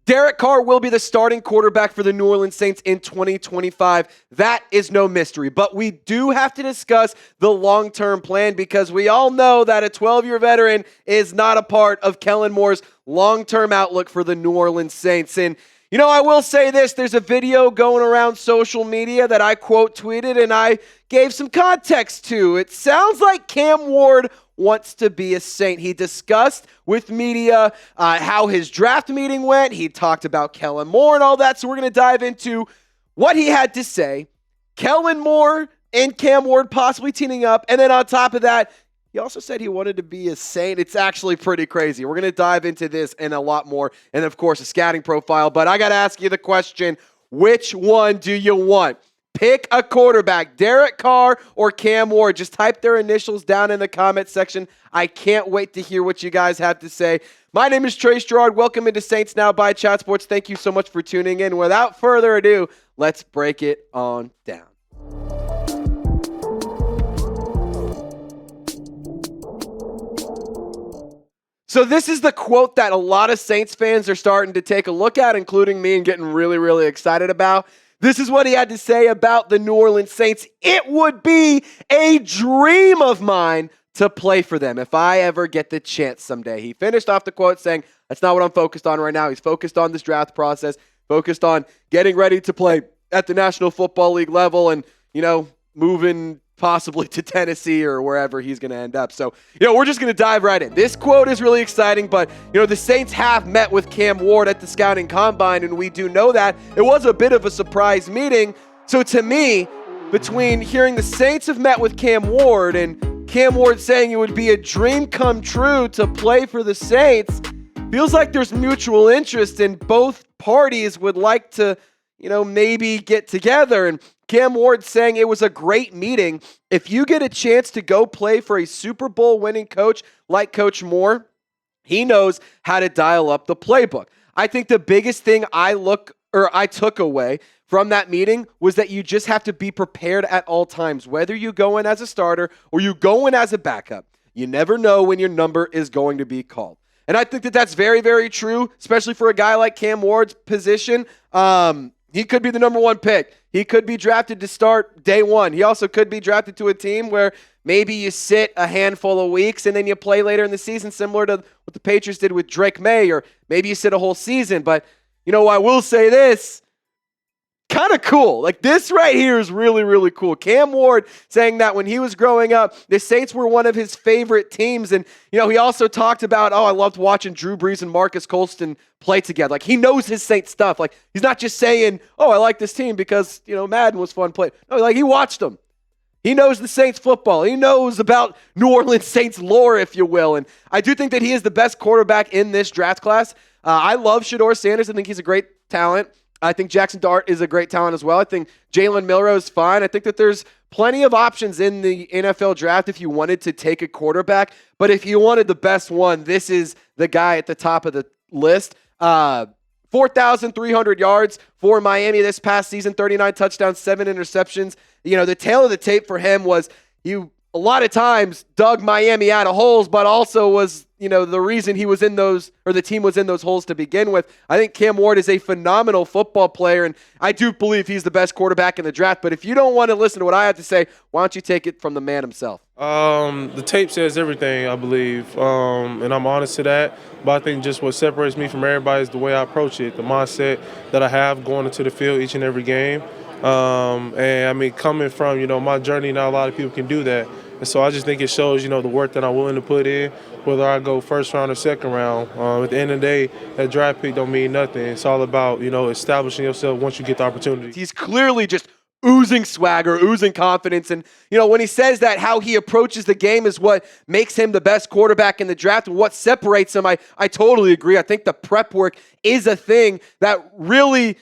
Derek Carr will be the starting quarterback for the New Orleans Saints in 2025. That is no mystery. But we do have to discuss the long-term plan because we all know that a 12-year veteran is not a part of Kellen Moore's long-term outlook for the New Orleans Saints. And, you know, I will say this. There's a video going around social media that I quote tweeted and I gave some context to. It sounds like Cam Ward wants to be a Saint. He discussed with media how his draft meeting went. He talked about Kellen Moore and all that. So we're going to dive into what he had to say. Kellen Moore and Cam Ward possibly teaming up. And then on top of that, he also said he wanted to be a Saint. It's actually pretty crazy. We're going to dive into this and a lot more. And of course, a scouting profile. But I got to ask you the question, which one do you want? Pick a quarterback, Derek Carr or Cam Ward. Just type their initials down in the comment section. I can't wait to hear what you guys have to say. My name is Trace Girouard. Welcome into Saints Now by Chat Sports. Thank you so much for tuning in. Without further ado, let's break it on down. So this is the quote that a lot of Saints fans are starting to take a look at, including me, and getting really, really excited about. This is what he had to say about the New Orleans Saints. It would be a dream of mine to play for them if I ever get the chance someday. He finished off the quote saying, that's not what I'm focused on right now. He's focused on this draft process, focused on getting ready to play at the National Football League level and, you know, moving possibly to Tennessee or wherever he's going to end up. So, you know, we're just going to dive right in. This quote is really exciting, but, you know, the Saints have met with Cam Ward at the scouting combine, and we do know that. It was a bit of a surprise meeting. So to me, between hearing the Saints have met with Cam Ward and Cam Ward saying it would be a dream come true to play for the Saints, feels like there's mutual interest and both parties would like to, you know, maybe get together. And Cam Ward saying it was a great meeting. If you get a chance to go play for a Super Bowl winning coach like Coach Moore, he knows how to dial up the playbook. I think the biggest thing I took away from that meeting was that you just have to be prepared at all times, whether you go in as a starter or you go in as a backup. You never know when your number is going to be called. And I think that that's very, very true, especially for a guy like Cam Ward's position. He could be the number one pick. He could be drafted to start day one. He also could be drafted to a team where maybe you sit a handful of weeks and then you play later in the season, similar to what the Patriots did with Drake May, or maybe you sit a whole season. But, you know, I will say this, kind of cool. Like, this right here is really, really cool. Cam Ward saying that when he was growing up, the Saints were one of his favorite teams. And, you know, he also talked about, I loved watching Drew Brees and Marcus Colston play together. Like, he knows his Saints stuff. Like, he's not just saying, I like this team because, you know, Madden was fun playing. No, like, he watched them. He knows the Saints football. He knows about New Orleans Saints lore, if you will. And I do think that he is the best quarterback in this draft class. I love Shedeur Sanders. I think he's a great talent. I think Jackson Dart is a great talent as well. I think Jalen Milroe is fine. I think that there's plenty of options in the NFL draft if you wanted to take a quarterback. But if you wanted the best one, this is the guy at the top of the list. 4,300 yards for Miami this past season, 39 touchdowns, 7 interceptions. You know, the tail of the tape for him was a lot of times dug Miami out of holes, but also was, you know, the reason he was in those, or the team was in those holes to begin with. I think Cam Ward is a phenomenal football player, and I do believe he's the best quarterback in the draft. But if you don't want to listen to what I have to say, why don't you take it from the man himself? The tape says everything, I believe, and I'm honest to that. But I think just what separates me from everybody is the way I approach it, the mindset that I have going into the field each and every game. And I mean, coming from, you know, my journey, not a lot of people can do that. And so I just think it shows, you know, the work that I'm willing to put in, whether I go first round or second round. At the end of the day, that draft pick don't mean nothing. It's all about, you know, establishing yourself once you get the opportunity. He's clearly just oozing swagger, oozing confidence. And, you know, when he says that, how he approaches the game is what makes him the best quarterback in the draft and what separates him, I totally agree. I think the prep work is a thing that really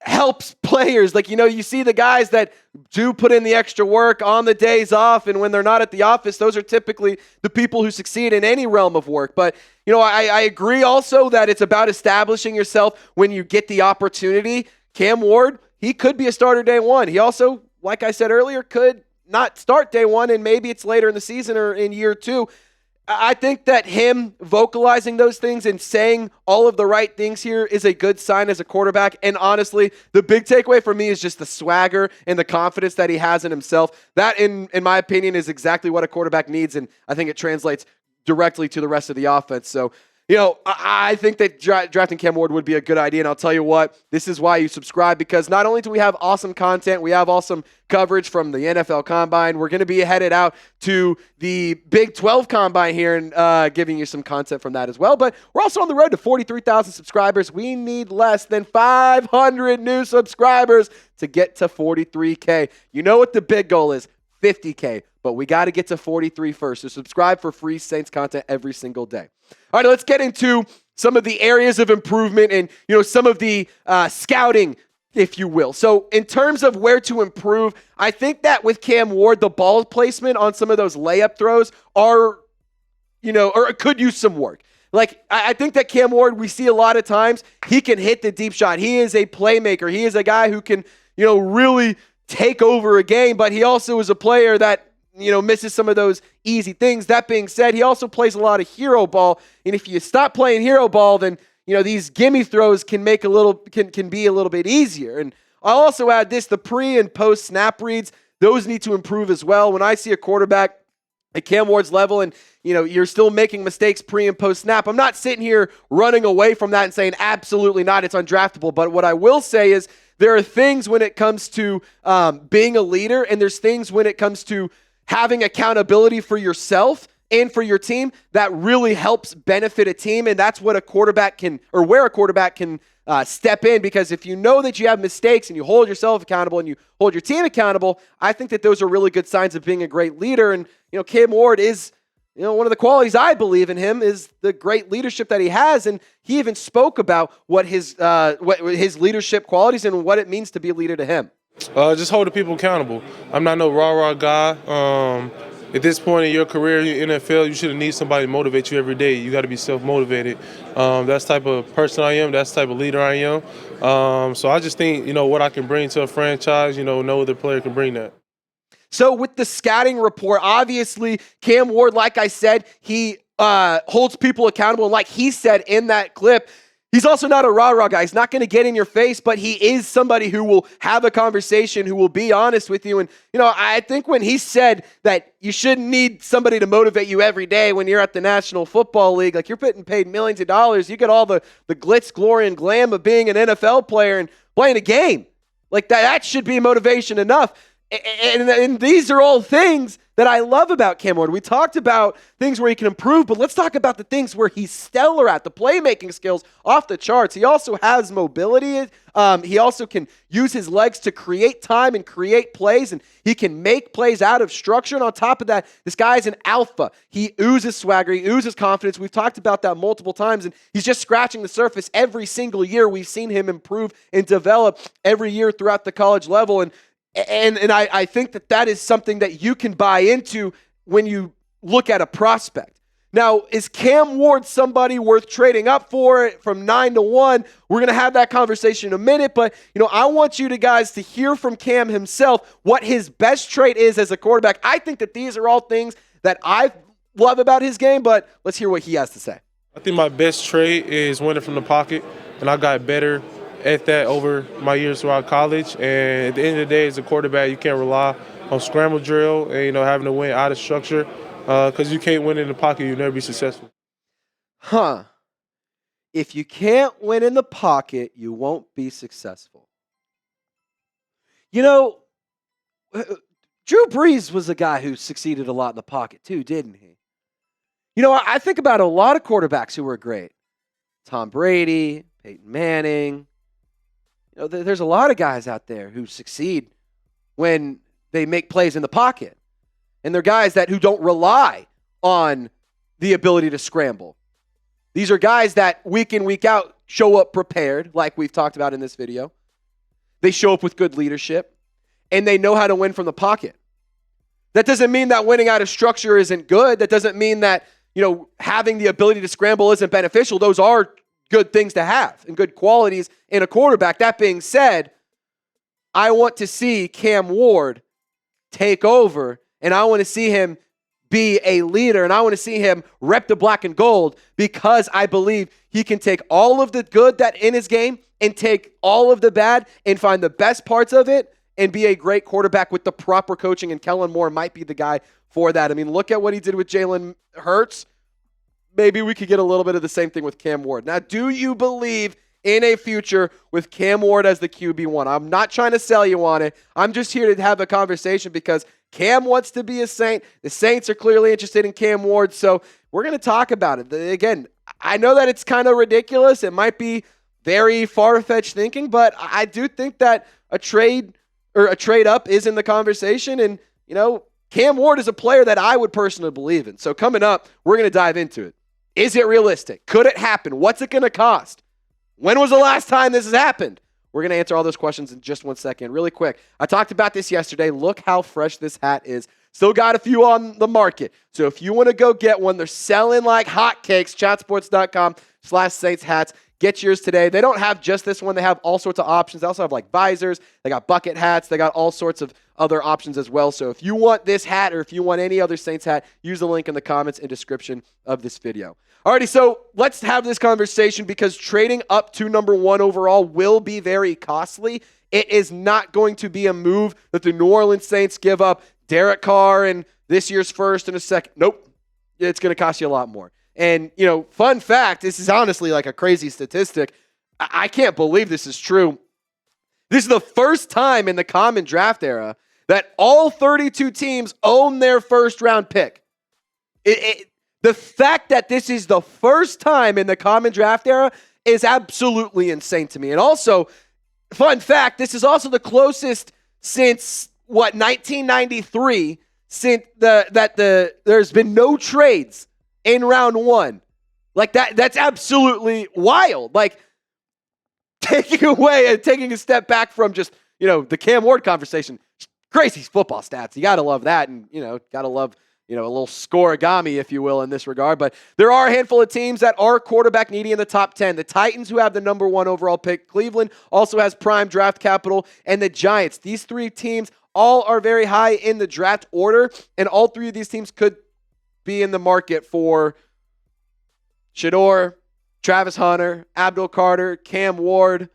helps players. Like, you know, you see the guys that do put in the extra work on the days off, and when they're not at the office, those are typically the people who succeed in any realm of work. But, you know, I agree also that it's about establishing yourself when you get the opportunity. Cam Ward, he could be a starter day one. He also, like I said earlier, could not start day one, and maybe it's later in the season or in year two. I think that him vocalizing those things and saying all of the right things here is a good sign as a quarterback. And honestly, the big takeaway for me is just the swagger and the confidence that he has in himself. That, in my opinion, is exactly what a quarterback needs, and I think it translates directly to the rest of the offense. So, I think that drafting Cam Ward would be a good idea, and I'll tell you what, this is why you subscribe, because not only do we have awesome content, we have awesome coverage from the NFL Combine. We're going to be headed out to the Big 12 Combine here and giving you some content from that as well, but we're also on the road to 43,000 subscribers. We need less than 500 new subscribers to get to 43K. You know what the big goal is? 50K, but we got to get to 43 first. So subscribe for free Saints content every single day. All right, let's get into some of the areas of improvement and some of the scouting, if you will. So in terms of where to improve, I think that with Cam Ward, the ball placement on some of those layup throws or could use some work. Like, I think that Cam Ward, we see a lot of times, he can hit the deep shot. He is a playmaker. He is a guy who can, really take over a game, but he also is a player that, misses some of those easy things. That being said, he also plays a lot of hero ball, and if you stop playing hero ball, then, these gimme throws can be a little bit easier. And I'll also add this, the pre and post snap reads, those need to improve as well. When I see a quarterback at Cam Ward's level and, you're still making mistakes pre and post snap, I'm not sitting here running away from that and saying absolutely not, it's undraftable. But what I will say is there are things when it comes to being a leader, and there's things when it comes to having accountability for yourself and for your team that really helps benefit a team. And that's what a quarterback can, or where a quarterback can step in, because if you know that you have mistakes and you hold yourself accountable and you hold your team accountable, I think that those are really good signs of being a great leader. And, Cam Ward is, one of the qualities I believe in him is the great leadership that he has. And he even spoke about what his leadership qualities and what it means to be a leader to him. Just holding people accountable. I'm not no rah-rah guy. At this point in your career in NFL, you shouldn't need somebody to motivate you every day. You got to be self-motivated. That's the type of person I am. That's the type of leader I am. So I just think, what I can bring to a franchise, no other player can bring that. So with the scouting report, obviously, Cam Ward, like I said, he holds people accountable. And like he said in that clip, he's also not a rah-rah guy. He's not going to get in your face, but he is somebody who will have a conversation, who will be honest with you. And, I think when he said that you shouldn't need somebody to motivate you every day when you're at the National Football League, like you're getting paid millions of dollars, you get all the glitz, glory, and glam of being an NFL player and playing a game. Like that should be motivation enough. And these are all things that I love about Cam Ward. We talked about things where he can improve, but let's talk about the things where he's stellar at. The playmaking skills off the charts. He also has mobility. He also can use his legs to create time and create plays, and he can make plays out of structure. And on top of that, this guy is an alpha. He oozes swagger. He oozes confidence. We've talked about that multiple times, and he's just scratching the surface every single year. We've seen him improve and develop every year throughout the college level, and I think that is something that you can buy into when you look at a prospect. Now, is Cam Ward somebody worth trading up for from 9 to 1? We're going to have that conversation in a minute, but I want you guys to hear from Cam himself what his best trait is as a quarterback. I think that these are all things that I love about his game, but let's hear what he has to say. I think my best trait is winning from the pocket, and I got better at that over my years throughout college. And at the end of the day, as a quarterback, you can't rely on scramble drill and having to win out of structure, because you can't win in the pocket, you'll never be successful. If you can't win in the pocket, you won't be successful. Drew Brees was a guy who succeeded a lot in the pocket too, didn't he? I think about a lot of quarterbacks who were great. Tom Brady, Peyton Manning. There's a lot of guys out there who succeed when they make plays in the pocket. And they're guys who don't rely on the ability to scramble. These are guys that week in, week out show up prepared, like we've talked about in this video. They show up with good leadership, and they know how to win from the pocket. That doesn't mean that winning out of structure isn't good. That doesn't mean that, having the ability to scramble isn't beneficial. Those are good things to have and good qualities in a quarterback. That being said, I want to see Cam Ward take over, and I want to see him be a leader, and I want to see him rep the black and gold because I believe he can take all of the good that in his game and take all of the bad and find the best parts of it and be a great quarterback with the proper coaching, and Kellen Moore might be the guy for that. I mean, look at what he did with Jalen Hurts. Maybe we could get a little bit of the same thing with Cam Ward. Now, do you believe in a future with Cam Ward as the QB1? I'm not trying to sell you on it. I'm just here to have a conversation because Cam wants to be a Saint. The Saints are clearly interested in Cam Ward, so we're going to talk about it. Again, I know that it's kind of ridiculous. It might be very far-fetched thinking, but I do think that a trade up is in the conversation, and, Cam Ward is a player that I would personally believe in. So coming up, we're going to dive into it. Is it realistic? Could it happen? What's it going to cost? When was the last time this has happened? We're going to answer all those questions in just 1 second. Really quick, I talked about this yesterday. Look how fresh this hat is. Still got a few on the market. So if you want to go get one, they're selling like hotcakes. Chatsports.com/Saints hats. Get yours today. They don't have just this one. They have all sorts of options. They also have like visors. They got bucket hats. They got all sorts of other options as well. So if you want this hat or if you want any other Saints hat, use the link in the comments and description of this video. Alrighty, so let's have this conversation because trading up to number 1 overall will be very costly. It is not going to be a move that the New Orleans Saints give up Derek Carr and this year's first and a second. Nope. It's going to cost you a lot more. And, fun fact, this is honestly like a crazy statistic. I can't believe this is true. This is the first time in the common draft era that all 32 teams own their first round pick. The fact that this is the first time in the common draft era is absolutely insane to me. And also, fun fact, this is also the closest since, 1993, since there's been no trades in round 1. Like that's absolutely wild. Like taking a step back from just, the Cam Ward conversation. Crazy football stats. You got to love that. And, got to love, a little scoregami, if you will, in this regard. But there are a handful of teams that are quarterback needy in the top 10. The Titans, who have the number 1 overall pick. Cleveland also has prime draft capital. And the Giants. These 3 teams all are very high in the draft order. And all 3 of these teams could be in the market for Shedeur, Travis Hunter, Abdul Carter, Cam Ward.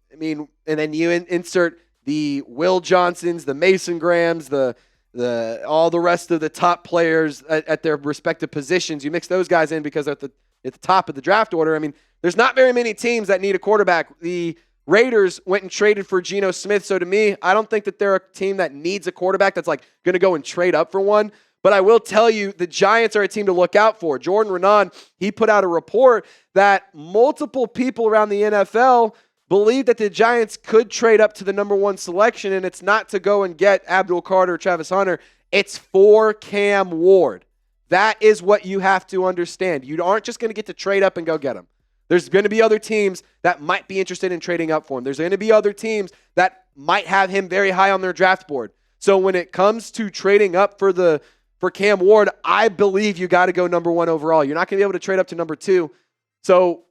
I mean, and then you insert the Will Johnsons, the Mason Grahams, all the rest of the top players at their respective positions. You mix those guys in because they're at the top of the draft order. I mean, there's not very many teams that need a quarterback. The Raiders went and traded for Geno Smith. So to me, I don't think that they're a team that needs a quarterback that's like going to go and trade up for one. But I will tell you, the Giants are a team to look out for. Jordan Renan, he put out a report that multiple people around the NFL believe that the Giants could trade up to the number 1 selection, and it's not to go and get Abdul Carter or Travis Hunter. It's for Cam Ward. That is what you have to understand. You aren't just going to get to trade up and go get him. There's going to be other teams that might be interested in trading up for him. There's going to be other teams that might have him very high on their draft board. So when it comes to trading up for Cam Ward, I believe you got to go number 1 overall. You're not going to be able to trade up to number 2. So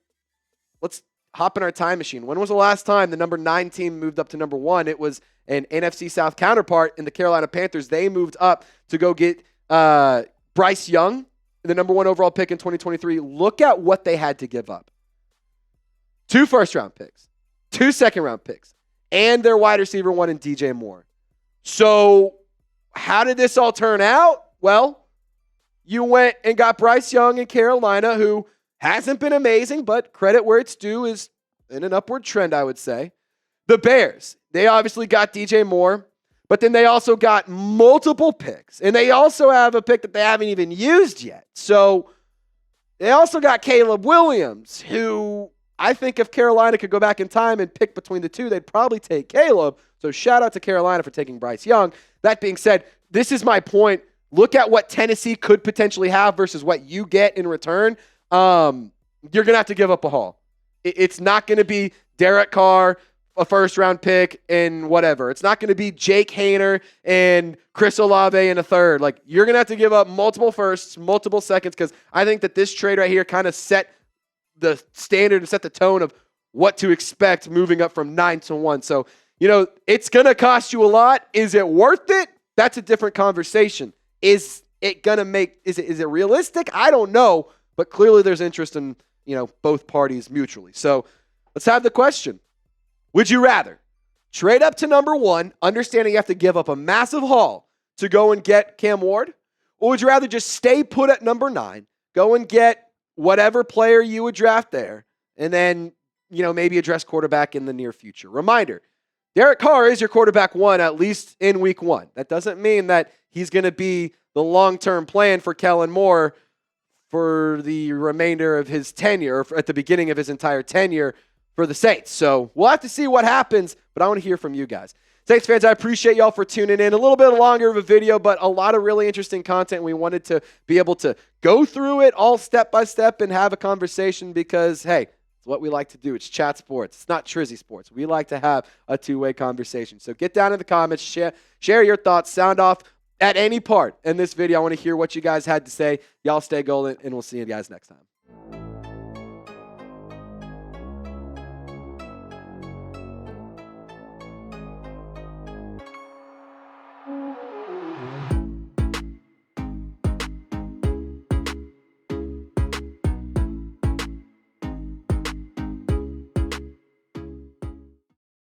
let's hop in our time machine. When was the last time the number 9 team moved up to number 1? It was an NFC South counterpart in the Carolina Panthers. They moved up to go get Bryce Young, the number 1 overall pick in 2023. Look at what they had to give up. 2 first-round picks, 2 second-round picks, and their wide receiver 1 in DJ Moore. So how did this all turn out? Well, you went and got Bryce Young in Carolina, who hasn't been amazing, but credit where it's due, is in an upward trend, I would say. The Bears, they obviously got DJ Moore, but then they also got multiple picks, and they also have a pick that they haven't even used yet. So they also got Caleb Williams, who I think if Carolina could go back in time and pick between the 2, they'd probably take Caleb. So shout out to Carolina for taking Bryce Young. That being said, this is my point. Look at what Tennessee could potentially have versus what you get in return. You're going to have to give up a haul. It's not going to be Derek Carr, a first-round pick, and whatever. It's not going to be Jake Haener and Chris Olave in a third. Like, you're going to have to give up multiple firsts, multiple seconds, because I think that this trade right here kind of set the standard and set the tone of what to expect moving up from 9 to 1. So, it's going to cost you a lot. Is it worth it? That's a different conversation. Is it going to make, is it realistic? I don't know, but clearly there's interest in, both parties mutually. So let's have the question. Would you rather trade up to number 1, understanding you have to give up a massive haul to go and get Cam Ward? Or would you rather just stay put at number 9, go and get whatever player you would draft there, and then, maybe address quarterback in the near future? Reminder, Derek Carr is your quarterback 1, at least in week 1. That doesn't mean that he's going to be the long-term plan for Kellen Moore for the remainder of his tenure, or at the beginning of his entire tenure for the Saints. So we'll have to see what happens, but I want to hear from you guys. Saints fans, I appreciate y'all for tuning in. A little bit longer of a video, but a lot of really interesting content. We wanted to be able to go through it all step by step and have a conversation because, hey, it's what we like to do. It's chat sports. It's not Trizzy sports. We like to have a two-way conversation. So get down in the comments, share your thoughts, sound off at any part in this video. I want to hear what you guys had to say. Y'all stay golden, and we'll see you guys next time.